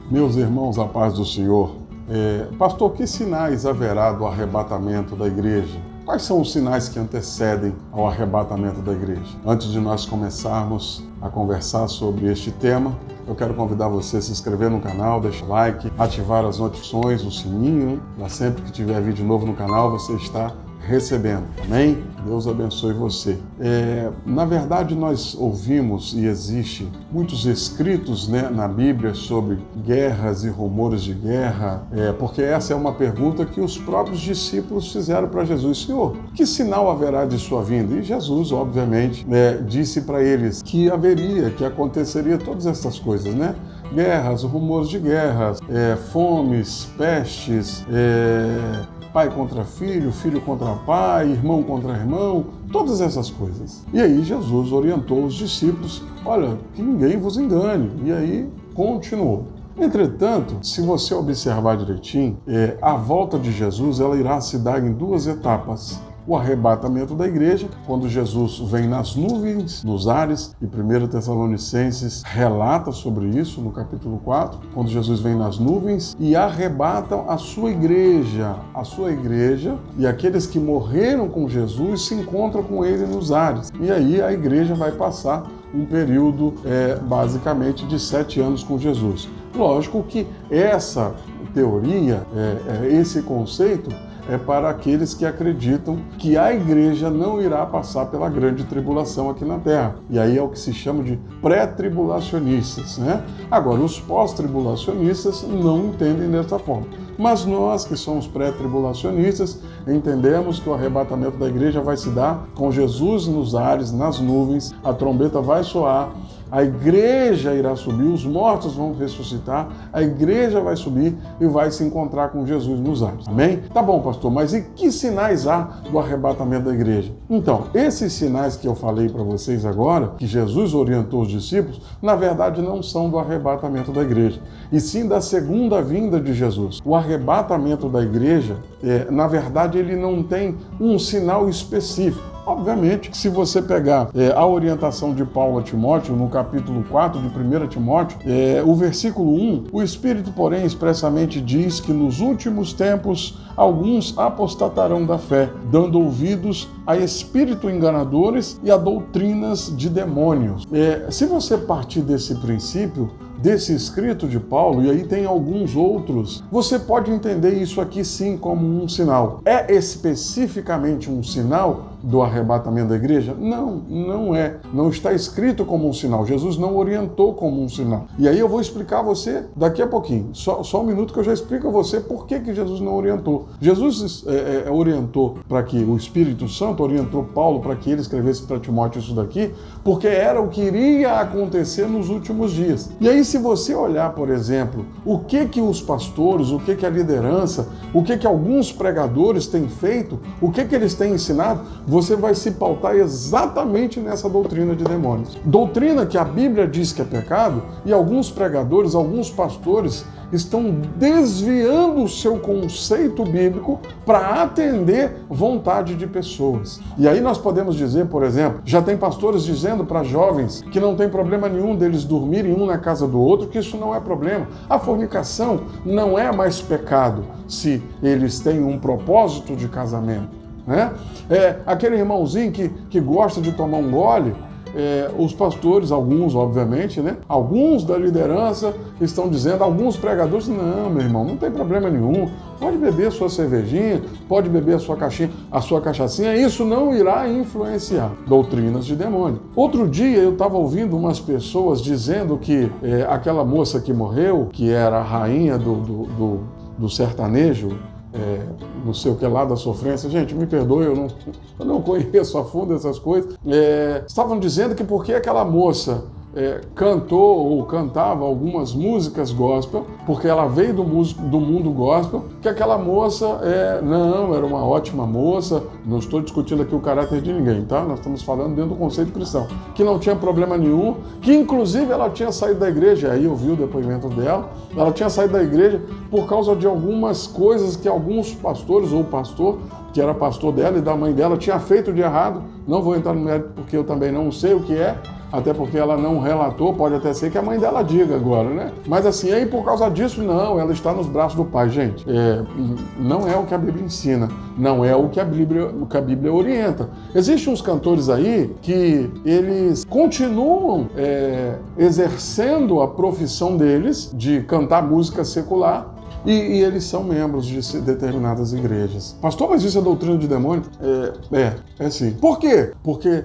Meus irmãos, a paz do Senhor. Pastor, que sinais haverá do arrebatamento da igreja? Quais são os sinais que antecedem ao arrebatamento da igreja? Antes de nós começarmos a conversar sobre este tema, eu quero convidar você a se inscrever no canal, deixar like, ativar as notificações, o sininho, para sempre que tiver vídeo novo no canal, você está recebendo. Amém? Deus abençoe você. Na verdade, nós ouvimos e existe muitos escritos, na Bíblia sobre guerras e rumores de guerra, porque essa é uma pergunta que os próprios discípulos fizeram para Jesus. Senhor, que sinal haverá de sua vinda? E Jesus, obviamente, disse para eles que aconteceria todas essas coisas, Guerras, rumores de guerras, fomes, pestes, pai contra filho, filho contra pai, irmão contra irmão, todas essas coisas. E aí Jesus orientou os discípulos, olha, que ninguém vos engane. E aí continuou. Entretanto, se você observar direitinho, a volta de Jesus ela irá se dar em duas etapas. O arrebatamento da igreja, quando Jesus vem nas nuvens, nos ares, e 1 Tessalonicenses relata sobre isso no capítulo 4, quando Jesus vem nas nuvens e arrebata a sua igreja e aqueles que morreram com Jesus se encontram com ele nos ares. E aí a igreja vai passar um período basicamente de 7 anos com Jesus. Lógico que essa teoria, esse conceito, é para aqueles que acreditam que a igreja não irá passar pela grande tribulação aqui na Terra. E aí é o que se chama de pré-tribulacionistas, Agora, os pós-tribulacionistas não entendem dessa forma. Mas nós que somos pré-tribulacionistas, entendemos que o arrebatamento da igreja vai se dar com Jesus nos ares, nas nuvens, a trombeta vai soar, a igreja irá subir, os mortos vão ressuscitar, a igreja vai subir e vai se encontrar com Jesus nos ares. Amém? Tá bom, pastor, mas e que sinais há do arrebatamento da igreja? Então, esses sinais que eu falei para vocês agora, que Jesus orientou os discípulos, na verdade não são do arrebatamento da igreja, e sim da segunda vinda de Jesus. O arrebatamento da igreja, na verdade, ele não tem um sinal específico. Obviamente, se você pegar a orientação de Paulo a Timóteo, no capítulo 4 de 1 Timóteo, o versículo 1, o Espírito, porém, expressamente diz que nos últimos tempos alguns apostatarão da fé, dando ouvidos a espíritos enganadores e a doutrinas de demônios. Se você partir desse princípio, desse escrito de Paulo, e aí tem alguns outros, você pode entender isso aqui sim como um sinal. É especificamente um sinal do arrebatamento da igreja? Não, não é. Não está escrito como um sinal. Jesus não orientou como um sinal. E aí eu vou explicar a você daqui a pouquinho. Só um minuto que eu já explico a você por que Jesus não orientou. Jesus orientou para que o Espírito Santo orientou Paulo para que ele escrevesse para Timóteo isso daqui, porque era o que iria acontecer nos últimos dias. E aí, se você olhar, por exemplo, o que os pastores, o que a liderança, o que alguns pregadores têm feito, o que eles têm ensinado, você vai se pautar exatamente nessa doutrina de demônios. Doutrina que a Bíblia diz que é pecado, e alguns pregadores, alguns pastores estão desviando o seu conceito bíblico para atender vontade de pessoas. E aí nós podemos dizer, por exemplo, já tem pastores dizendo para jovens que não tem problema nenhum deles dormirem um na casa do outro, que isso não é problema. A fornicação não é mais pecado se eles têm um propósito de casamento, aquele irmãozinho que gosta de tomar um gole, os pastores, alguns obviamente, alguns da liderança estão dizendo, alguns pregadores, não, meu irmão, não tem problema nenhum, pode beber a sua cervejinha, pode beber a sua cachaçinha, isso não irá influenciar. Doutrinas de demônio. Outro dia eu estava ouvindo umas pessoas dizendo que aquela moça que morreu, que era a rainha do sertanejo, não sei o que lá da sofrência, gente, me perdoe, eu não conheço a fundo essas coisas, estavam dizendo que porque aquela moça cantou ou cantava algumas músicas gospel, porque ela veio do mundo gospel, que aquela moça não, era uma ótima moça, não estou discutindo aqui o caráter de ninguém, tá? Nós estamos falando dentro do conceito cristão, que não tinha problema nenhum, que inclusive ela tinha saído da igreja, aí eu vi o depoimento dela, ela tinha saído da igreja por causa de algumas coisas que alguns pastores ou o pastor, que era pastor dela e da mãe dela, tinha feito de errado, não vou entrar no mérito porque eu também não sei o que é, até porque ela não relatou, pode até ser que a mãe dela diga agora, né? Mas assim, aí por causa disso, não, ela está nos braços do pai. Gente, não é o que a Bíblia ensina, não é o que a Bíblia orienta. Existem uns cantores aí que eles continuam exercendo a profissão deles de cantar música secular, e eles são membros de determinadas igrejas. Pastor, mas isso é doutrina de demônio? É sim. Por quê? Porque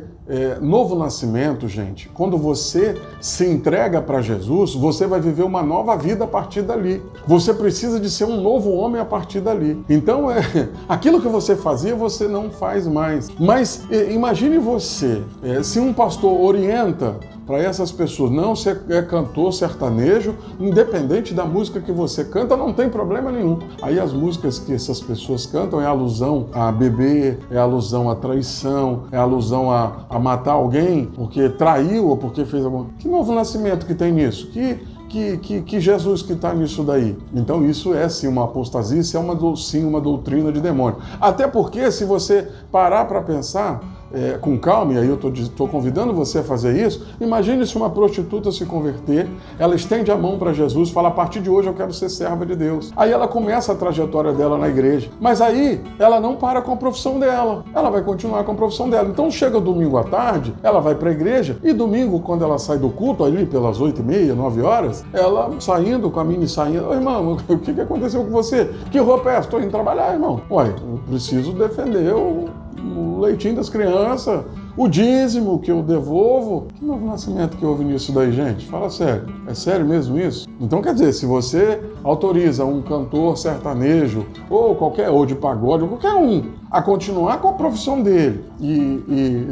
novo nascimento, gente, quando você se entrega para Jesus, você vai viver uma nova vida a partir dali. Você precisa de ser um novo homem a partir dali. Então, aquilo que você fazia, você não faz mais. Mas imagine você, se um pastor orienta para essas pessoas, não, você é cantor sertanejo, independente da música que você canta, não tem problema nenhum. Aí as músicas que essas pessoas cantam é alusão a beber, é alusão a traição, é alusão a matar alguém porque traiu ou porque fez alguma... Que novo nascimento que tem nisso? Que Jesus que está nisso daí? Então isso é sim uma apostasia, isso é sim uma doutrina de demônio. Até porque se você parar para pensar com calma, e aí eu estou convidando você a fazer isso, imagine se uma prostituta se converter, ela estende a mão para Jesus e fala, a partir de hoje eu quero ser serva de Deus. Aí ela começa a trajetória dela na igreja, mas aí ela não para com a profissão dela, ela vai continuar com a profissão dela. Então chega domingo à tarde, ela vai para a igreja, e domingo, quando ela sai do culto, ali pelas 8h30, 9 horas, ela saindo com a mini sainha, irmão, o que aconteceu com você? Que roupa é essa? Estou indo trabalhar, irmão. Ué, eu preciso defender o leitinho das crianças, o dízimo que eu devolvo. Que novo nascimento que houve nisso daí, gente? Fala sério. É sério mesmo isso? Então, quer dizer, se você autoriza um cantor sertanejo, ou de pagode, ou qualquer um, a continuar com a profissão dele e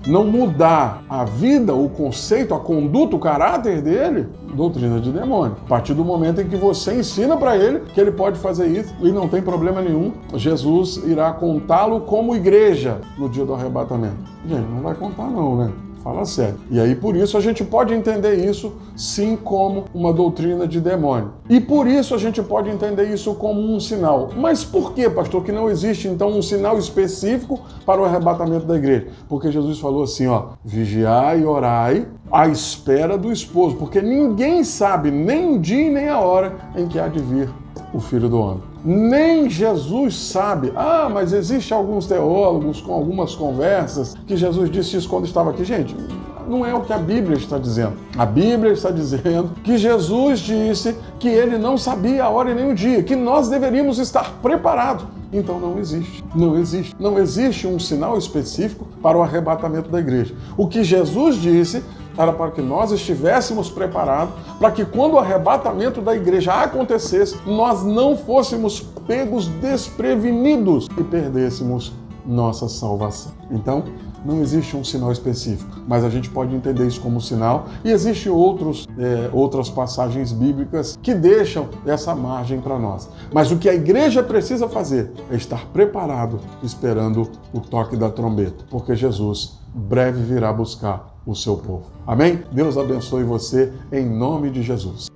não mudar a vida, o conceito, a conduta, o caráter dele, doutrina de demônio. A partir do momento em que você ensina para ele que ele pode fazer isso e não tem problema nenhum, Jesus irá contá-lo como igreja no dia do arrebatamento. Gente, não vai contar não, né? Fala sério. E aí, por isso, a gente pode entender isso, sim, como uma doutrina de demônio. E por isso a gente pode entender isso como um sinal. Mas por que, pastor, que não existe, então, um sinal específico para o arrebatamento da igreja? Porque Jesus falou assim, vigiai e orai à espera do esposo, porque ninguém sabe nem o dia e nem a hora em que há de vir o Filho do Homem. Nem Jesus sabe. Mas existem alguns teólogos com algumas conversas que Jesus disse isso quando estava aqui. Gente, não é o que a Bíblia está dizendo. A Bíblia está dizendo que Jesus disse que ele não sabia a hora e nem o dia, que nós deveríamos estar preparados. Então não existe. Não existe um sinal específico para o arrebatamento da igreja. O que Jesus disse era para que nós estivéssemos preparados, para que quando o arrebatamento da igreja acontecesse, nós não fôssemos pegos desprevenidos e perdêssemos nossa salvação. Então, não existe um sinal específico, mas a gente pode entender isso como sinal, e existem outras passagens bíblicas que deixam essa margem para nós. Mas o que a igreja precisa fazer é estar preparado, esperando o toque da trombeta, porque Jesus breve virá buscar o seu povo. Amém? Deus abençoe você em nome de Jesus.